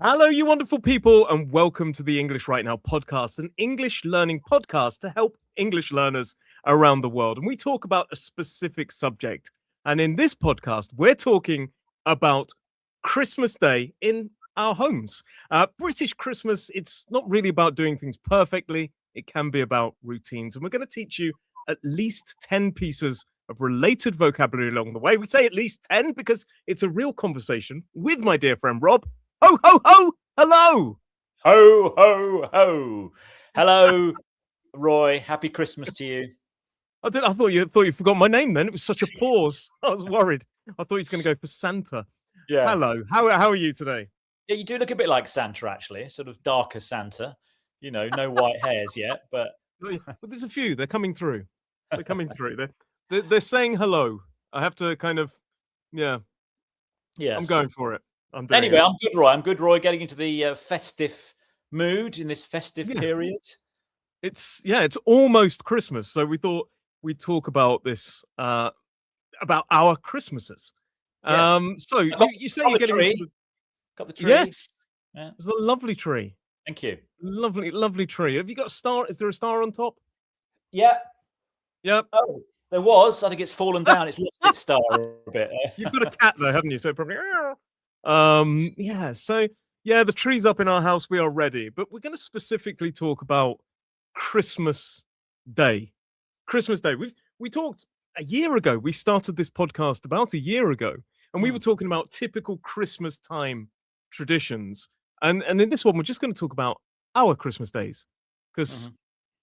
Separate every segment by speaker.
Speaker 1: Hello, you wonderful people, and welcome to the English Right Now podcast, an English learning podcast to help English learners around the world. And we talk about a specific subject. And in this podcast, we're talking about Christmas Day in our homes. British Christmas, it's not really about doing things perfectly, it can be about routines. And we're going to teach you at least 10 pieces of related vocabulary along the way. We say at least 10 because it's a real conversation with my dear friend Rob. Ho, ho, ho! Hello!
Speaker 2: Ho, ho, ho! Hello, Roy. Happy Christmas to you.
Speaker 1: I thought you forgot my name then. It was such a pause. I was worried. I thought he was going to go for Santa.
Speaker 2: Yeah.
Speaker 1: Hello. How are you today?
Speaker 2: Yeah, you do look a bit like Santa, actually. Sort of darker Santa. You know, no white hairs yet, but
Speaker 1: there's a few. They're coming through. They're coming through. They're saying hello. I have to kind of, yeah.
Speaker 2: Yes.
Speaker 1: I'm going for it.
Speaker 2: I'm good, Roy. I'm good, Roy. Getting into the festive mood in this festive period.
Speaker 1: It's almost Christmas, so we thought we'd talk about this, about our Christmases.
Speaker 2: Yeah.
Speaker 1: So you say you're getting into
Speaker 2: got the tree.
Speaker 1: Yes, yeah. It's a lovely tree.
Speaker 2: Thank you.
Speaker 1: Lovely tree. Have you got a star? Is there a star on top?
Speaker 2: Yeah.
Speaker 1: Yep.
Speaker 2: Oh, there was. I think it's fallen down. It's lost its star a bit.
Speaker 1: You've got a cat though, haven't you? So probably. The tree's up in our house. We are ready, but we're going to specifically talk about Christmas Day. Christmas Day. We talked a year ago. We started this podcast about a year ago, and we were talking about typical Christmas time traditions. And in this one, we're just going to talk about our Christmas days, because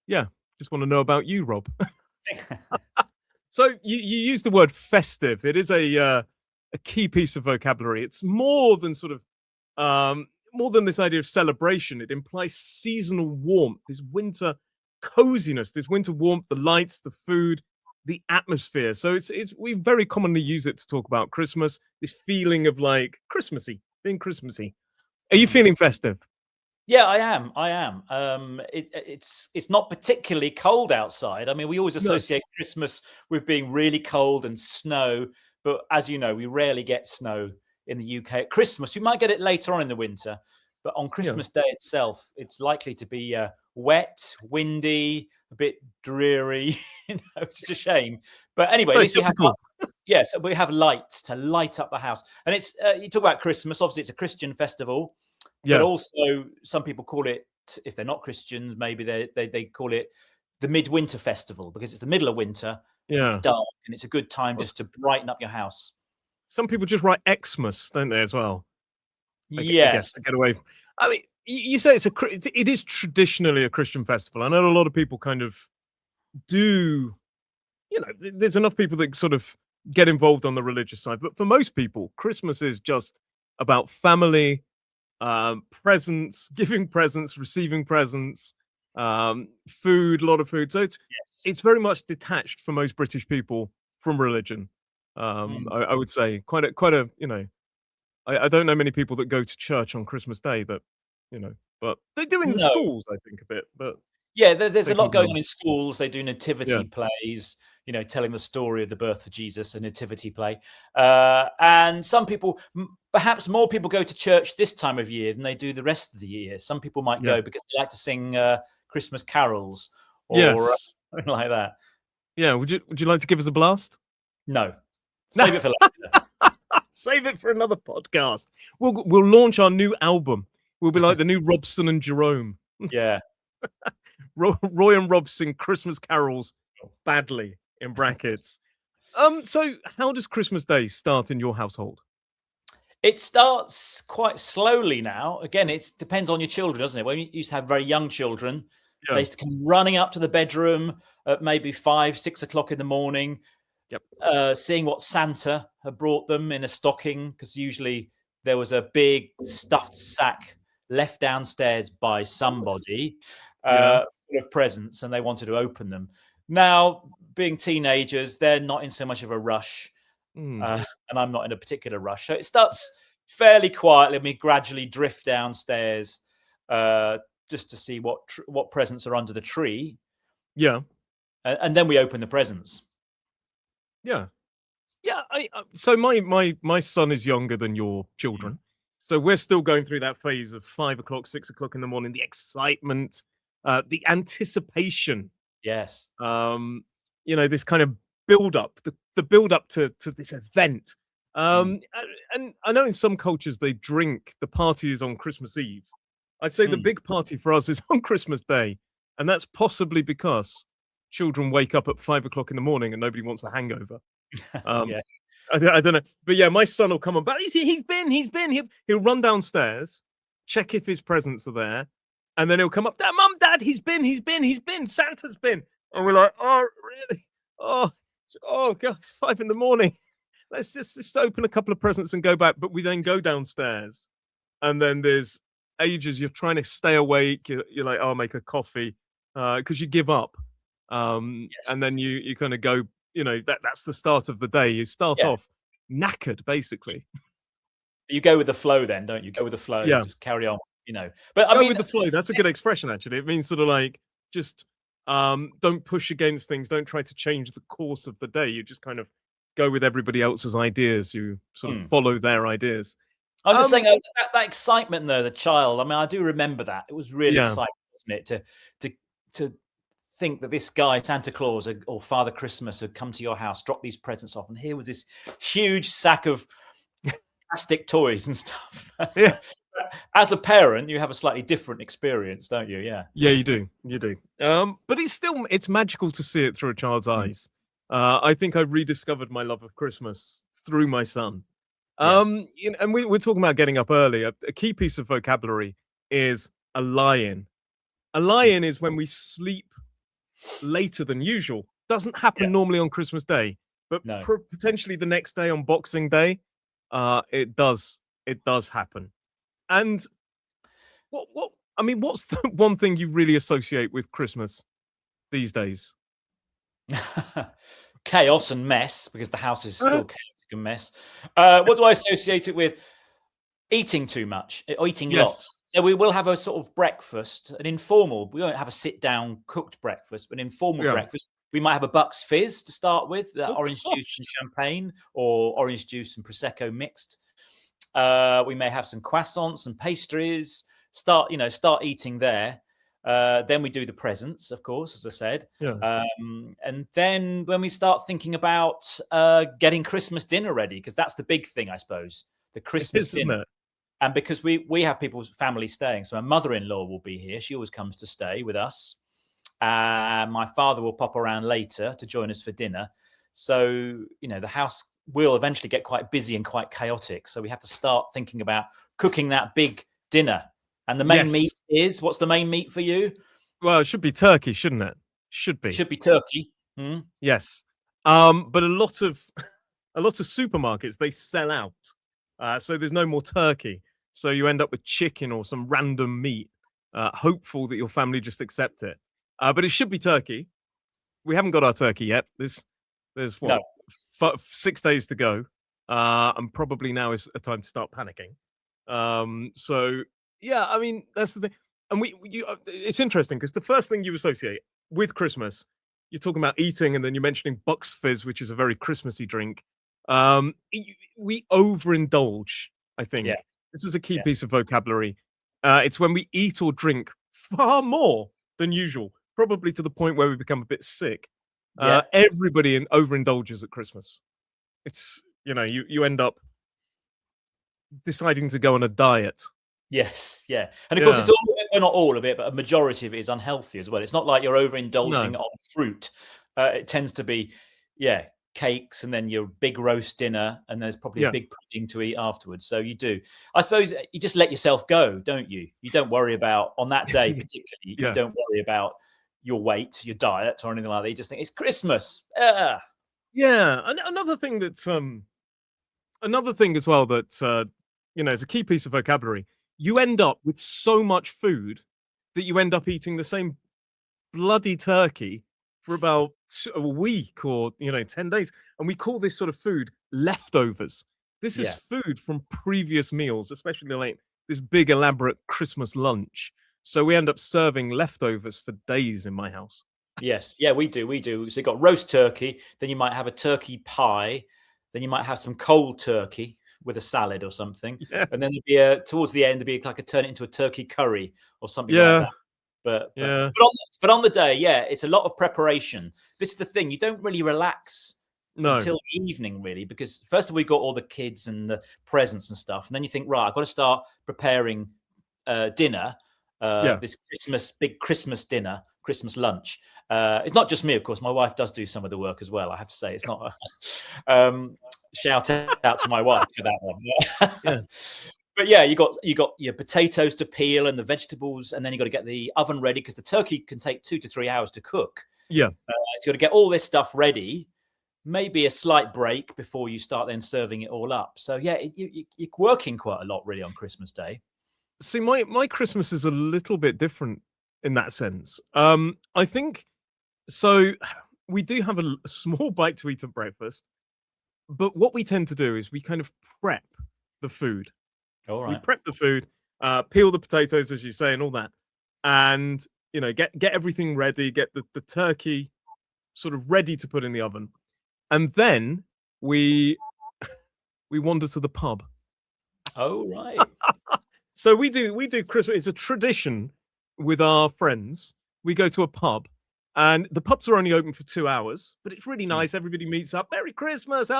Speaker 1: just want to know about you, Rob. So you use the word festive. It is a key piece of vocabulary. It's more than more than this idea of celebration. It implies seasonal warmth, this winter coziness, this winter warmth, the lights, the food, the atmosphere. So we very commonly use it to talk about Christmas, this feeling of like Christmassy, being Christmassy. Are you feeling festive?
Speaker 2: Yeah, I am. It's not particularly cold outside. I mean, we always associate Christmas with being really cold and snow. But as you know, we rarely get snow in the UK at Christmas. You might get it later on in the winter, but on Christmas Day itself, it's likely to be wet, windy, a bit dreary. It's a shame. But anyway, at least we have lights to light up the house. And it's you talk about Christmas. Obviously, it's a Christian festival, but also some people call it, if they're not Christians, maybe they call it the Midwinter Festival because it's the middle of winter. It's dark and it's a good time just to brighten up your house.
Speaker 1: Some people just write Xmas, don't they, as well?
Speaker 2: Yes.
Speaker 1: To get away. I mean, you say it is traditionally a Christian festival. I know a lot of people kind of do, there's enough people that sort of get involved on the religious side. But for most people, Christmas is just about family, presents, giving presents, receiving presents, food, a lot of food. So it's very much detached for most British people from religion. I would say quite a I don't know many people that go to church on Christmas Day that but they do in the schools, I think, a bit. But
Speaker 2: there's a lot going on in schools. They do nativity plays, telling the story of the birth of Jesus, a nativity play. And some people, perhaps more people, go to church this time of year than they do the rest of the year. Some people might go because they like to sing Christmas carols or something like that.
Speaker 1: Yeah, would you like to give us a blast?
Speaker 2: No. Save it for later.
Speaker 1: Save it for another podcast. We'll launch our new album. We'll be like the new Robson and Jerome.
Speaker 2: Yeah.
Speaker 1: Roy and Rob sing Christmas carols badly in brackets. So how does Christmas Day start in your household?
Speaker 2: It starts quite slowly now. Again, it depends on your children, doesn't it? When you used to have very young children, they used to come running up to the bedroom at maybe 5, 6 o'clock in the morning, seeing what Santa had brought them in a stocking, because usually there was a big stuffed sack left downstairs by somebody full of presents, and they wanted to open them. Now, being teenagers, they're not in so much of a rush, and I'm not in a particular rush. So it starts fairly quietly, and we gradually drift downstairs just to see what presents are under the tree.
Speaker 1: Yeah.
Speaker 2: And then we open the presents.
Speaker 1: Yeah. So my son is younger than your children. So we're still going through that phase of 5 o'clock, 6 o'clock in the morning, the excitement, the anticipation,
Speaker 2: Yes.
Speaker 1: this kind of build up, the build up to this event.
Speaker 2: Mm.
Speaker 1: And I know in some cultures they drink, the party is on Christmas Eve. I'd say the
Speaker 2: Mm.
Speaker 1: big party for us is on Christmas Day. And that's possibly because children wake up at 5 o'clock in the morning and nobody wants a hangover. Um,
Speaker 2: Yeah.
Speaker 1: I don't know. But yeah, my son will come on, but he's been. He'll run downstairs, check if his presents are there, and then he'll come up, Dad, Mum, Dad, he's been, Santa's been. And we're like, oh, really? Oh, God, it's 5 in the morning. Let's just open a couple of presents and go back. But we then go downstairs, and then there's ages you're trying to stay awake. You're like, oh, I'll make a coffee, because you give up. And then
Speaker 2: Yes.
Speaker 1: you kind of go, that's the start of the day. You start
Speaker 2: Yeah.
Speaker 1: off knackered, basically.
Speaker 2: You go with the flow then, don't you? Go with the flow,
Speaker 1: Yeah.
Speaker 2: just carry on, But I
Speaker 1: Go
Speaker 2: mean,
Speaker 1: with the flow. That's a good expression, actually. It means sort of like just don't push against things. Don't try to change the course of the day. You just kind of go with everybody else's ideas. You sort of follow their ideas.
Speaker 2: I'm just saying that excitement there as a child. I mean, I do remember that. It was really
Speaker 1: Yeah.
Speaker 2: exciting, wasn't it? To think that this guy, Santa Claus or Father Christmas, had come to your house, dropped these presents off, and here was this huge sack of plastic toys and stuff.
Speaker 1: Yeah.
Speaker 2: As a parent, you have a slightly different experience, don't you? Yeah.
Speaker 1: Yeah, you do. You do. But it's magical to see it through a child's eyes. I think I rediscovered my love of Christmas through my son.
Speaker 2: Yeah.
Speaker 1: And we're talking about getting up early. A key piece of vocabulary is a lie-in. A lie-in is when we sleep later than usual. Doesn't happen normally on Christmas Day, but
Speaker 2: No.
Speaker 1: potentially the next day on Boxing Day, it does happen. And what's the one thing you really associate with Christmas these days?
Speaker 2: Chaos and mess, because the house is still chaotic and mess. What do I associate it with? Eating too much or eating lots. So we will have a sort of breakfast, an informal. We won't have a sit-down cooked breakfast, but an informal breakfast. We might have a Bucks Fizz to start with, orange juice and champagne, or orange juice and prosecco mixed. We may have some croissants and pastries. Start eating there. Then we do the presents, of course, as I said.
Speaker 1: Yeah.
Speaker 2: And then when we start thinking about getting Christmas dinner ready, because that's the big thing, I suppose, the Christmas dinner. And because we have people's family staying, so my mother-in-law will be here. She always comes to stay with us. My father will pop around later to join us for dinner. So, the house will eventually get quite busy and quite chaotic. So we have to start thinking about cooking that big dinner. And the main meat is, what's the main meat for you?
Speaker 1: Well, it should be turkey, shouldn't it? Should be
Speaker 2: turkey.
Speaker 1: Yes. But a lot of supermarkets, they sell out. So there's no more turkey. So you end up with chicken or some random meat, hopeful that your family just accept it. But it should be turkey. We haven't got our turkey yet. There's 6 days to go. And probably now is a time to start panicking. So yeah, I mean, that's the thing. And it's interesting because the first thing you associate with Christmas, you're talking about eating, and then you're mentioning Bucks Fizz, which is a very Christmassy drink. We overindulge, I think.
Speaker 2: Yeah.
Speaker 1: This is a key piece of vocabulary. It's when we eat or drink far more than usual, probably to the point where we become a bit sick. Everybody overindulges at Christmas. It's, you end up deciding to go on a diet.
Speaker 2: Yes, yeah. And of course, it's not all of it, but a majority of it is unhealthy as well. It's not like you're overindulging on fruit. It tends to be, cakes and then your big roast dinner, and there's probably a big pudding to eat afterwards. So you do. I suppose you just let yourself go, don't you? You don't worry about, on that day particularly, you don't worry about your weight, your diet, or anything like that. You just think, it's Christmas.
Speaker 1: Yeah. Another thing as well that, is a key piece of vocabulary. You end up with so much food that you end up eating the same bloody turkey for about a week or 10 days, and we call this sort of food leftovers. This is food from previous meals, especially like this big elaborate Christmas lunch. So we end up serving leftovers for days in my house.
Speaker 2: Yes, we do. So you've got roast turkey, then you might have a turkey pie, then you might have some cold turkey, with a salad or something,
Speaker 1: Yeah.
Speaker 2: and then there'd be towards the end there'd be like a turn it into a turkey curry or something like
Speaker 1: Yeah.
Speaker 2: that. But
Speaker 1: Yeah.
Speaker 2: on the day, yeah, it's a lot of preparation. This is the thing, you don't really relax
Speaker 1: No.
Speaker 2: until evening, really, because first of all, we got all the kids and the presents and stuff, and then you think, right, I've got to start preparing dinner,
Speaker 1: Yeah.
Speaker 2: this big Christmas dinner, Christmas lunch. It's not just me, of course. My wife does do some of the work as well. I have to say, it's not. Shout out to my wife for that one.
Speaker 1: Yeah.
Speaker 2: But yeah, you got your potatoes to peel and the vegetables, and then you got to get the oven ready because the turkey can take 2 to 3 hours to cook.
Speaker 1: Yeah.
Speaker 2: So you got to get all this stuff ready. Maybe a slight break before you start then serving it all up. So yeah, you're working quite a lot really on Christmas Day.
Speaker 1: See, my Christmas is a little bit different in that sense. I think so. We do have a small bite to eat at breakfast, but what we tend to do is we kind of prep the food.
Speaker 2: All
Speaker 1: We
Speaker 2: right.
Speaker 1: prep the food, peel the potatoes, as you say, and all that, and get everything ready, get the turkey sort of ready to put in the oven, and then we wander to the pub.
Speaker 2: Oh right.
Speaker 1: So we do Christmas. It's a tradition with our friends. We go to a pub, and the pubs are only open for 2 hours, but it's really nice. Everybody meets up. Merry Christmas!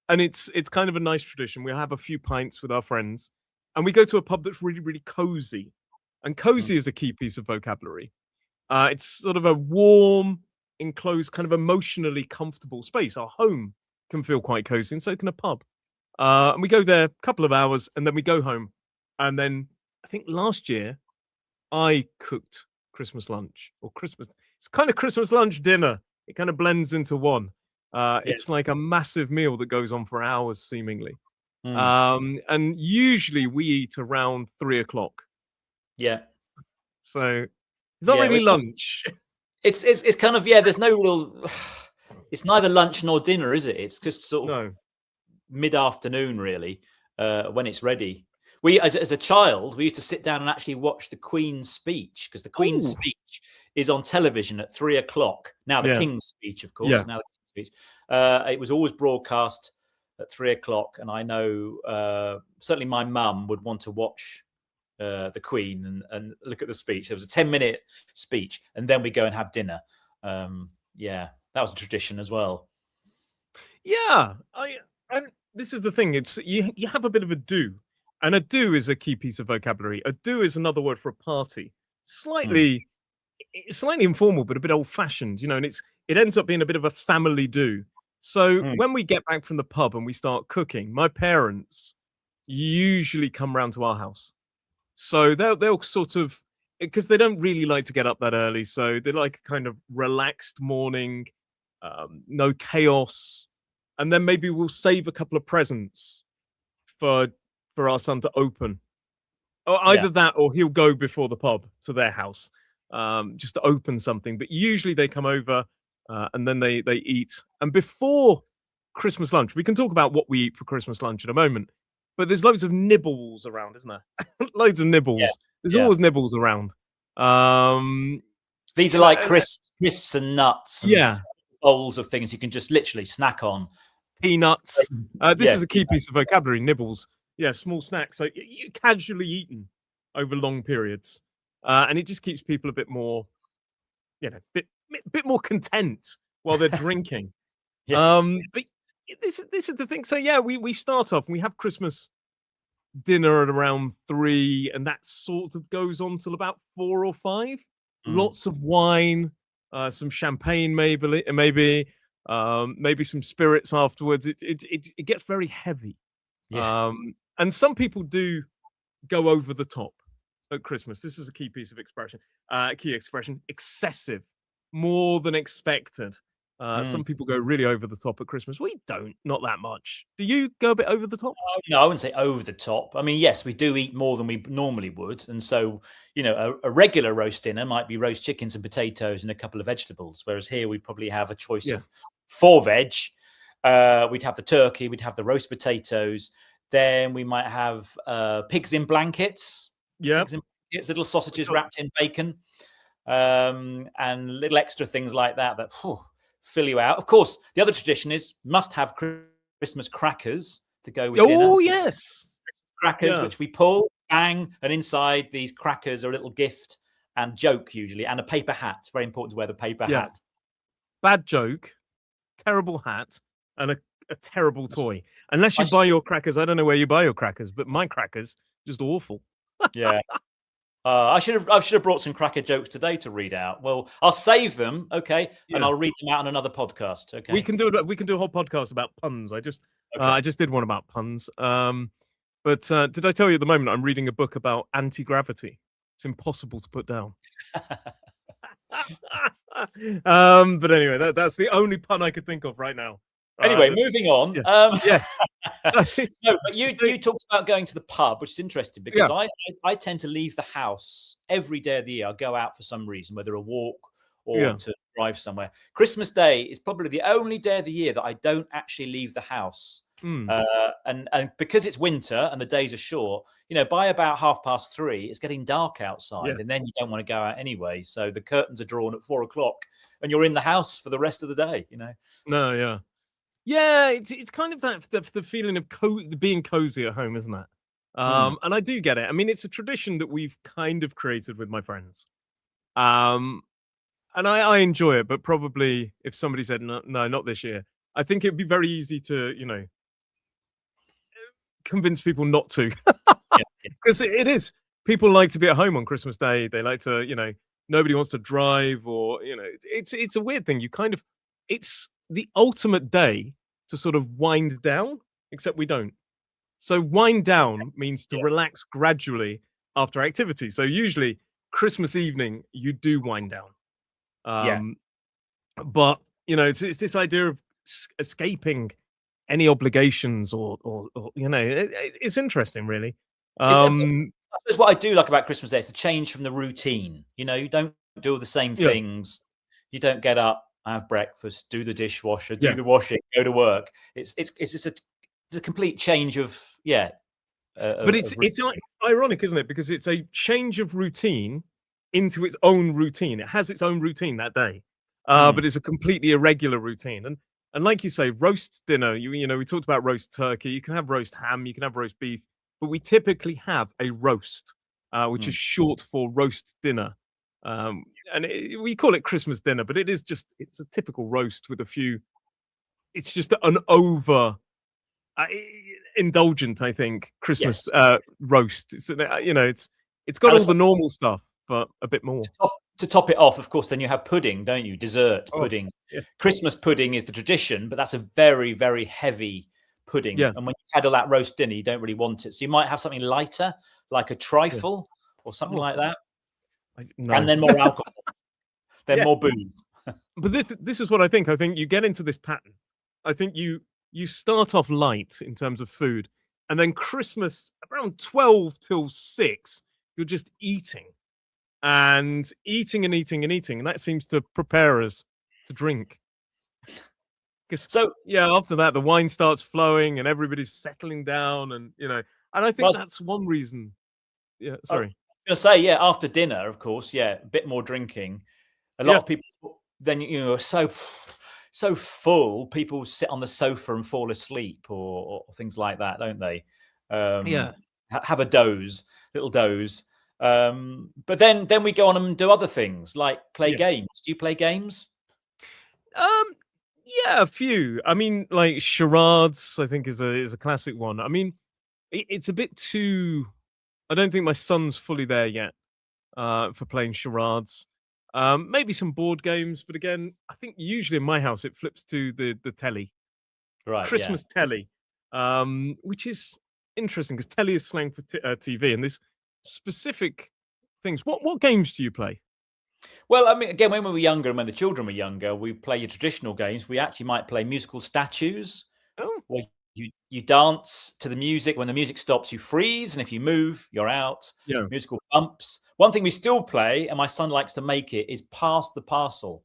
Speaker 1: And it's kind of a nice tradition. We have a few pints with our friends, and we go to a pub that's really, really cozy. And cozy is a key piece of vocabulary. It's sort of a warm, enclosed, kind of emotionally comfortable space. Our home can feel quite cozy, and so can a pub. And we go there a couple of hours, and then we go home. And then I think last year I cooked Christmas lunch or Christmas. It's kind of Christmas lunch dinner. It kind of blends into one. It's like a massive meal that goes on for hours, seemingly. And usually we eat around 3:00.
Speaker 2: Yeah.
Speaker 1: So it's not really lunch.
Speaker 2: It's kind of, yeah, there's no real, it's neither lunch nor dinner, is it? It's just sort of mid-afternoon, really, when it's ready. We, as a child, we used to sit down and actually watch the Queen's speech, because the Queen's speech is on television at 3:00. Now the King's speech, of course.
Speaker 1: Yeah.
Speaker 2: Now the King's speech. It was always broadcast at 3:00, and I know certainly my mum would want to watch the Queen and look at the speech. There was a 10-minute speech, and then we go and have dinner. Yeah, that was a tradition as well.
Speaker 1: Yeah, and this is the thing. It's you have a bit of a do, and a do is a key piece of vocabulary. A do is another word for a party. Slightly informal, but a bit old fashioned, and it ends up being a bit of a family do. So when we get back from the pub and we start cooking, my parents usually come round to our house. So they'll sort of, because they don't really like to get up that early, so they like a kind of relaxed morning, no chaos, and then maybe we'll save a couple of presents for our son to open, or either that or he'll go before the pub to their house, just to open something. But usually they come over and then they eat. And before Christmas lunch, we can talk about what we eat for Christmas lunch in a moment. But there's loads of nibbles around, isn't there? Loads of nibbles. Yeah. There's always nibbles around.
Speaker 2: These are like crisps and nuts. And bowls of things you can just literally snack on.
Speaker 1: Peanuts. This is a key piece of vocabulary. Nibbles. Yeah, small snacks. So you casually eaten over long periods, and it just keeps people a bit more, bit more content while they're drinking. But this is the thing. So yeah, we start off and we have Christmas dinner at around 3, and that sort of goes on till about 4 or 5. Lots of wine, some champagne, maybe some spirits afterwards. It gets very heavy. And some people do go over the top at Christmas. This is a key piece of expression. Excessive, more than expected. Some people go really over the top at Christmas. We don't, not that much. Do you go a bit over the top?
Speaker 2: No, I wouldn't say over the top. I mean, yes, we do eat more than we normally would. And so, a regular roast dinner might be roast chickens and potatoes and a couple of vegetables. Whereas here we probably have a choice of 4 veg. We'd have the turkey, we'd have the roast potatoes. Then we might have pigs in blankets.
Speaker 1: Yeah.
Speaker 2: Little sausages wrapped in bacon. And little extra things like that fill you out. Of course, the other tradition is must have Christmas crackers to go with dinner.
Speaker 1: Oh yes,
Speaker 2: Crackers, which we pull, bang, and inside these crackers are a little gift and joke usually, and a paper hat. It's very important to wear the paper hat.
Speaker 1: Bad joke, terrible hat, and a terrible toy. Unless you buy your crackers, I don't know where you buy your crackers, but my crackers just awful.
Speaker 2: Yeah. I should have brought some cracker jokes today to read out. Well, I'll save them, okay, and I'll read them out on another podcast. Okay,
Speaker 1: we can do a whole podcast about puns. I just did one about puns. But did I tell you at the moment I'm reading a book about anti-gravity? It's impossible to put down. But anyway, that's the only pun I could think of right now.
Speaker 2: Anyway, moving on.
Speaker 1: Yes.
Speaker 2: No, but you talked about going to the pub, which is interesting because I tend to leave the house every day of the year. I'll go out for some reason, whether a walk or to drive somewhere. Christmas Day is probably the only day of the year that I don't actually leave the house. And because it's winter and the days are short, by about 3:30, it's getting dark outside, and then you don't want to go out anyway. So the curtains are drawn at 4:00, and you're in the house for the rest of the day.
Speaker 1: No, yeah, it's kind of the feeling of being cozy at home, isn't it? And I do get it. I mean, it's a tradition that we've kind of created with my friends, and I enjoy it. But probably if somebody said no, not this year, I think it'd be very easy to convince people not to, because it is. People like to be at home on Christmas Day. They like to, nobody wants to drive, or it's a weird thing. It's the ultimate day to sort of wind down, except we don't. So wind down means to relax gradually after activity. So usually Christmas evening you do wind down. But it's this idea of escaping any obligations or it's interesting, really.
Speaker 2: That's what I do like about Christmas Day. It's a change from the routine. You don't do all the same things. You don't get up, have breakfast, do the dishwasher, do the washing, go to work. It's just a complete change of
Speaker 1: but it's ironic, isn't it? Because it's a change of routine into its own routine. It has its own routine that day, but it's a completely irregular routine. And like you say, roast dinner. We talked about roast turkey. You can have roast ham. You can have roast beef, but we typically have a roast, which is short for roast dinner. And we call it Christmas dinner, but it's a typical roast with a few. It's just an over indulgent, I think, Christmas roast. It's it's got all the normal stuff, but a bit more.
Speaker 2: To top it off, of course, then you have pudding, don't you? Dessert pudding. Christmas pudding is the tradition, but that's a very, very heavy pudding. And when you've had all that roast dinner, you don't really want it. So you might have something lighter, like a trifle or something like that. And then more alcohol, then more booze.
Speaker 1: But this is what I think. I think you get into this pattern. I think you start off light in terms of food, and then Christmas around 12 till 6, you're just eating and eating and eating and eating, and that seems to prepare us to drink. After that the wine starts flowing and everybody's settling down, and I think that's one reason. Sorry.
Speaker 2: I was going to say, after dinner, of course, a bit more drinking. A lot of people then are so full, people sit on the sofa and fall asleep or things like that, don't they? Have a little doze. But then we go on and do other things like play games. Do you play games?
Speaker 1: A few. I mean, like charades, I think is a classic one. I mean, it's a bit too. I don't think my son's fully there yet for playing charades. Maybe some board games, but again, I think usually in my house it flips to the telly,
Speaker 2: right?
Speaker 1: Christmas telly, which is interesting because telly is slang for TV, and there's specific things. What games do you play?
Speaker 2: Well, I mean, again, when we were younger and when the children were younger, we play your traditional games. We actually might play musical statues. Where you dance to the music. When the music stops, you freeze, and if you move, you're out. Musical bumps. One thing we still play, and my son likes to make it, is pass the parcel.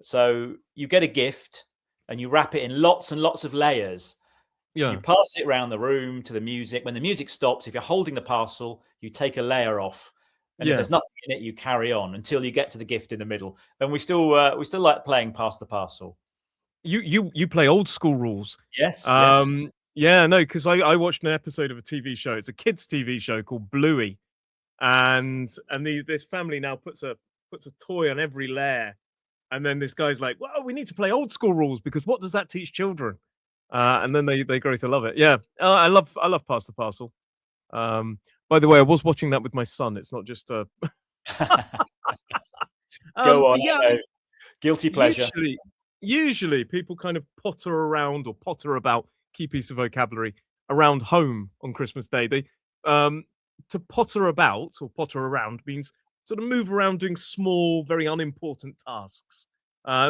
Speaker 2: So you get a gift, and you wrap it in lots and lots of layers. You pass it around the room to the music. When the music stops, if you're holding the parcel, you take a layer off, and if there's nothing in it, you carry on until you get to the gift in the middle. And we still like playing pass the parcel.
Speaker 1: You play old school rules.
Speaker 2: Yes, yes.
Speaker 1: Yeah, no, because I watched an episode of a TV show. It's a kids' TV show called Bluey, and this family now puts a toy on every lair, and then this guy's like, "Well, we need to play old school rules because what does that teach children?" And then they grow to love it. Yeah, I love Pass the Parcel. By the way, I was watching that with my son. It's not just
Speaker 2: Go on.
Speaker 1: but yeah,
Speaker 2: I know. Guilty pleasure.
Speaker 1: Usually people kind of potter around or potter about, key piece of vocabulary, around home on Christmas Day. They to potter about or potter around means sort of move around doing small, very unimportant tasks.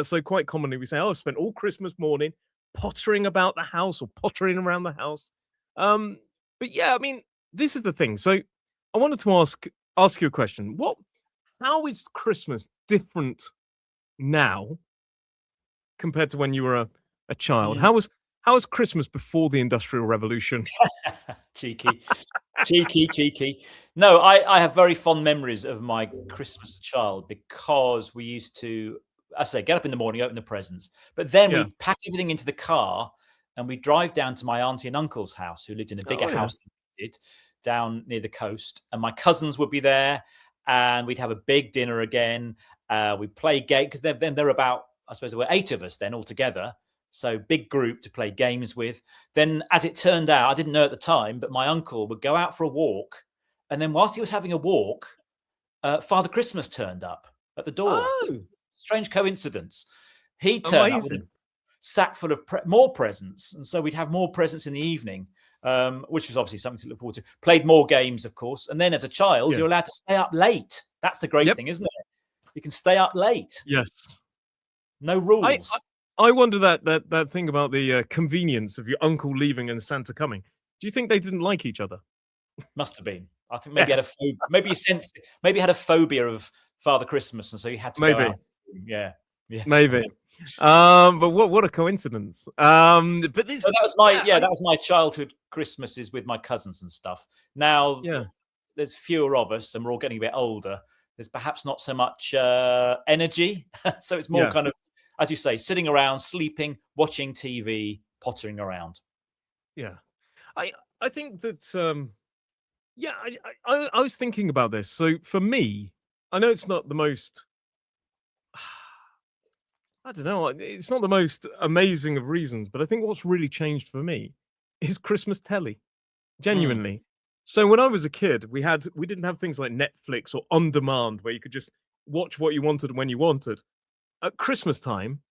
Speaker 1: So quite commonly we say, "Oh, I spent all Christmas morning pottering about the house or pottering around the house." But yeah, I mean, this is the thing. So I wanted to ask you a question. How is Christmas different now compared to when you were a child?
Speaker 2: Mm.
Speaker 1: How was Christmas before the Industrial Revolution?
Speaker 2: Cheeky, cheeky. No, I have very fond memories of my Christmas as a child because we used to, I say, get up in the morning, open the presents, but then
Speaker 1: Yeah.
Speaker 2: we'd pack everything into the car and we'd drive down to my auntie and uncle's house, who lived in a bigger
Speaker 1: Oh yeah.
Speaker 2: house than we did, down near the coast. And my cousins would be there, and we'd have a big dinner again. We'd play game because then there were about, I suppose there were 8 of us then altogether. So big group to play games with. Then, as it turned out, I didn't know at the time, but my uncle would go out for a walk, and then whilst he was having a walk, Father Christmas turned up at the door.
Speaker 1: Oh,
Speaker 2: Strange coincidence. He turned up with a
Speaker 1: amazing.
Speaker 2: sack full of more presents, and so we'd have more presents in the evening, which was obviously something to look forward to. Played more games, of course, and then as a child,
Speaker 1: Yeah.
Speaker 2: you're allowed to stay up late. That's the great
Speaker 1: Yep.
Speaker 2: thing, isn't it? You can stay up late.
Speaker 1: Yes.
Speaker 2: No
Speaker 1: I
Speaker 2: rules.
Speaker 1: I wonder that thing about the convenience of your uncle leaving and Santa coming. Do you think they didn't like each other?
Speaker 2: Must have been. I think maybe
Speaker 1: Yeah,
Speaker 2: he had a maybe he sensed maybe he had a phobia of Father Christmas, and so he had to go
Speaker 1: maybe,
Speaker 2: out. Yeah, yeah.
Speaker 1: maybe. But what a coincidence. But this,
Speaker 2: So
Speaker 1: yeah,
Speaker 2: that was my childhood Christmases with my cousins and stuff. Now
Speaker 1: yeah,
Speaker 2: there's fewer of us, and we're all getting a bit older. There's perhaps not so much energy, so it's more
Speaker 1: yeah,
Speaker 2: kind of, as you say, sitting around, sleeping, watching TV, pottering around.
Speaker 1: yeah. I I think that yeah, I was thinking about this. So for me, I know it's not the most. I don't know. It's not the most amazing of reasons, but I think what's really changed for me is Christmas telly.
Speaker 2: Mm,
Speaker 1: Genuinely. So when I was a kid, we didn't have things like Netflix or on demand where you could just watch what you wanted when you wanted. At Christmas time,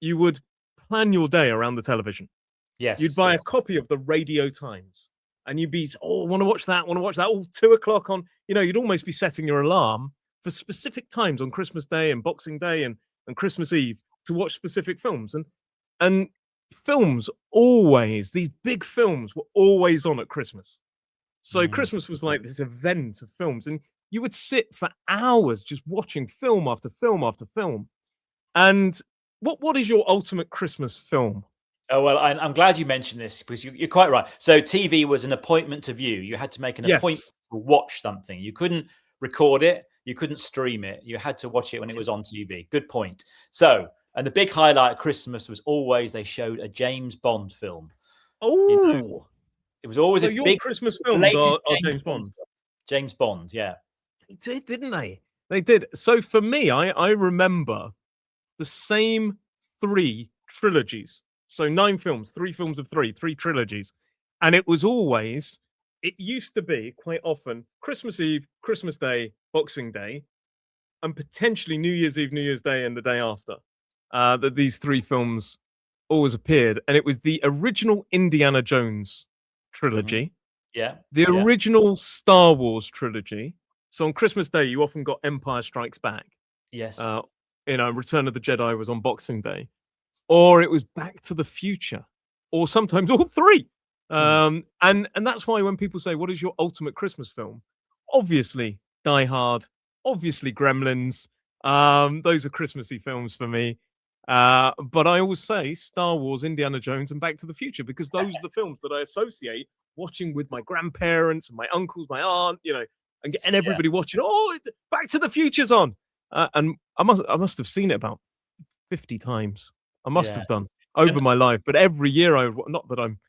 Speaker 1: you would plan your day around the television. You'd
Speaker 2: yes,
Speaker 1: buy a
Speaker 2: yes.
Speaker 1: copy of the Radio Times, and you'd be, "Oh, want to watch that, want to watch that." Oh, 2 o'clock on, you'd almost be setting your alarm for specific times on Christmas Day and Boxing Day and Christmas Eve to watch specific films. And films always, these big films were always on at Christmas. So
Speaker 2: Mm.
Speaker 1: Christmas was like this event of films, and you would sit for hours just watching film after film after film. And what is your ultimate Christmas film?
Speaker 2: Oh, well, I'm glad you mentioned this because you're quite right. So TV was an appointment to view. You had to make an appointment
Speaker 1: Yes.
Speaker 2: to watch something. You couldn't record it. You couldn't stream it. You had to watch it when it was on TV. Good point. So, and the big highlight of Christmas was always they showed a James Bond film. You know,
Speaker 1: Oh,
Speaker 2: it was always
Speaker 1: so
Speaker 2: a
Speaker 1: your
Speaker 2: big,
Speaker 1: Christmas
Speaker 2: the
Speaker 1: films
Speaker 2: latest
Speaker 1: are
Speaker 2: James
Speaker 1: James
Speaker 2: Bond
Speaker 1: Bond.
Speaker 2: film. James Bond, yeah.
Speaker 1: They did, didn't they? They did. So for me, I remember the same 3 trilogies. So 9 films, 3 films of 3 trilogies. And it used to be quite often Christmas Eve, Christmas Day, Boxing Day, and potentially New Year's Eve, New Year's Day, and the day after, that these 3 films always appeared. And it was the original Indiana Jones
Speaker 2: Mhm.
Speaker 1: trilogy,
Speaker 2: Yeah,
Speaker 1: the
Speaker 2: yeah.
Speaker 1: original Star Wars trilogy. So on Christmas Day, you often got Empire Strikes Back.
Speaker 2: Yes.
Speaker 1: Uh, Return of the Jedi was on Boxing Day, or it was Back to the Future, or sometimes all 3.
Speaker 2: Mhm.
Speaker 1: And that's why when people say, "What is your ultimate Christmas film?" Obviously, Die Hard, obviously Gremlins. Those are Christmassy films for me. But I always say Star Wars, Indiana Jones, and Back to the Future because those are the films that I associate watching with my grandparents and my uncles, my aunt, and getting
Speaker 2: Yeah.
Speaker 1: everybody watching. Oh, Back to the Future's on, and I must have seen it about 50 times. I must
Speaker 2: Yeah.
Speaker 1: have done over
Speaker 2: And-
Speaker 1: my life. But every year, not that I'm,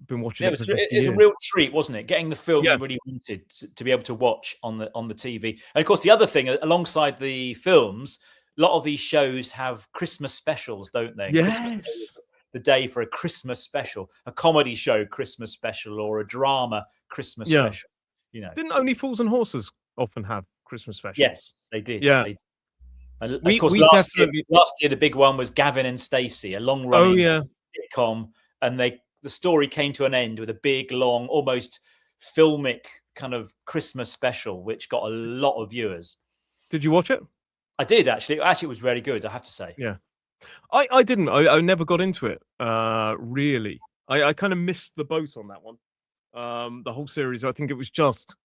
Speaker 1: been watching
Speaker 2: Yeah,
Speaker 1: it for 50
Speaker 2: it was a
Speaker 1: years.
Speaker 2: real treat, wasn't it? Getting the film
Speaker 1: Yeah.
Speaker 2: you really wanted to be able to watch on the TV. And of course, the other thing, alongside the films, a lot of these shows have Christmas specials, don't they? Christmas Day
Speaker 1: Yes.
Speaker 2: is the day for a Christmas special, a comedy show Christmas special, or a drama Christmas
Speaker 1: Yeah.
Speaker 2: special.
Speaker 1: Didn't Only Fools and Horses often have Christmas specials?
Speaker 2: Yes, they did.
Speaker 1: Yeah.
Speaker 2: They did. And of
Speaker 1: We
Speaker 2: course,
Speaker 1: definitely.
Speaker 2: last year the big one was Gavin and Stacey, a
Speaker 1: Oh
Speaker 2: long-running
Speaker 1: yeah.
Speaker 2: sitcom, and the story came to an end with a big, long, almost filmic kind of Christmas special, which got a lot of viewers.
Speaker 1: Did you watch it?
Speaker 2: I did actually. Actually, it was very good, I have to say.
Speaker 1: Yeah. I didn't. I never got into it. Really. I kind of missed the boat on that one. The whole series. I think it was just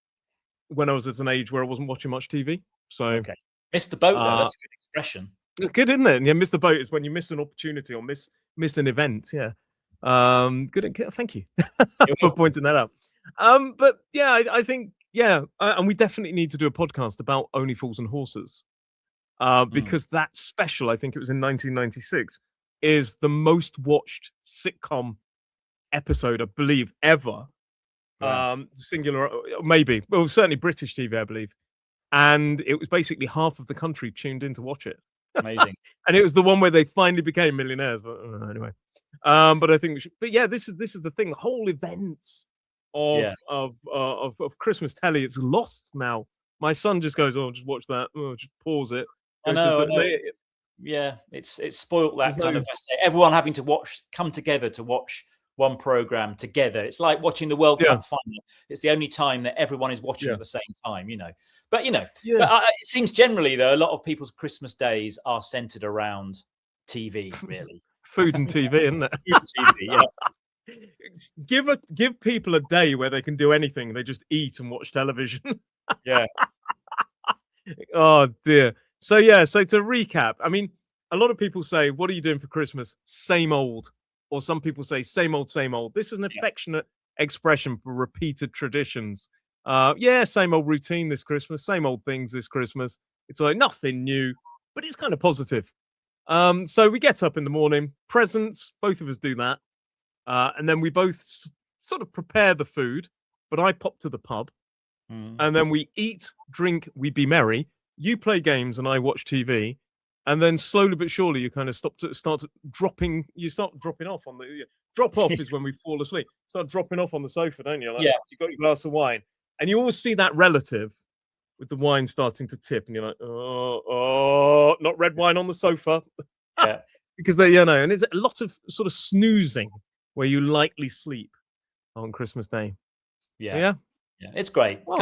Speaker 1: when I was at an age where I wasn't watching much TV. So
Speaker 2: Okay. Missed the boat though. That's a good expression.
Speaker 1: good, isn't it? Yeah, miss the boat is when you miss an opportunity or miss an event. Yeah. Good. Thank you for pointing that out. But yeah, I think and we definitely need to do a podcast about Only Fools and Horses. Because that special, I think it was in 1996, is the most watched sitcom episode, I believe, ever.
Speaker 2: Yeah.
Speaker 1: Singular, maybe. Well, certainly British TV, I believe. And it was basically half of the country tuned in to watch it.
Speaker 2: Amazing.
Speaker 1: And it was the one where they finally became millionaires. But anyway, but I think, but yeah, this is the thing. The whole events of Christmas telly, it's lost now. My son just goes, "Oh, just watch that. Oh, just pause it."
Speaker 2: I know. Yeah, it's spoilt that kind of everyone having to come together to watch one program together. It's like watching the World Cup final. It's the only time that everyone is watching at the same time, But but it seems generally though a lot of people's Christmas days are centered around TV, really.
Speaker 1: Food and TV, isn't it?
Speaker 2: Food and TV, yeah.
Speaker 1: Give people a day where they can do anything. They just eat and watch television.
Speaker 2: Yeah.
Speaker 1: Oh dear. So to recap, I mean, a lot of people say, "What are you doing for Christmas?" Same old. Or some people say, "Same old, same old." This is an affectionate expression for repeated traditions. Same old routine this Christmas, same old things this Christmas. It's like nothing new, but it's kind of positive. So we get up in the morning, presents, both of us do that. And then we both sort of prepare the food, but I pop to the pub. And then we eat, drink, we be merry. You play games and I watch TV. And then slowly but surely you kind of start dropping off on the drop off is when we fall asleep. Start dropping off on the sofa, don't you? Like, you got your glass of wine. And you always see that relative with the wine starting to tip, and you're like, oh, not red wine on the sofa.
Speaker 2: Yeah.
Speaker 1: Because and it's a lot of sort of snoozing where you lightly sleep on Christmas Day.
Speaker 2: Yeah. It's great. Well,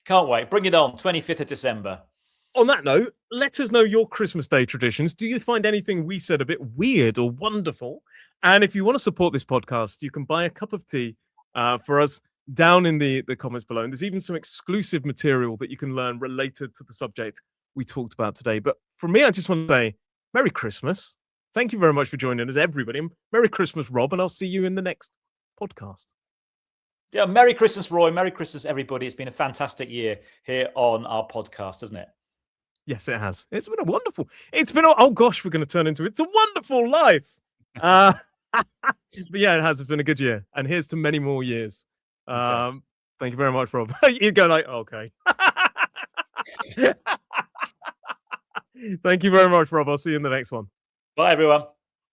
Speaker 2: Can't wait. Bring it on. 25th of December.
Speaker 1: On that note, let us know your Christmas Day traditions. Do you find anything we said a bit weird or wonderful? And if you want to support this podcast, you can buy a cup of tea for us down in the comments below. And there's even some exclusive material that you can learn related to the subject we talked about today. But for me, I just want to say Merry Christmas. Thank you very much for joining us, everybody. Merry Christmas, Rob, and I'll see you in the next podcast.
Speaker 2: Yeah, Merry Christmas, Roy. Merry Christmas, everybody. It's been a fantastic year here on our podcast, hasn't it?
Speaker 1: Yes, it has. It's been oh gosh, we're going to turn into It's a Wonderful Life. But yeah, it has. It's been a good year. And here's to many more years. Okay. Thank you very much, Rob. You go like, okay. Thank you very much, Rob. I'll see you in the next one.
Speaker 2: Bye, everyone.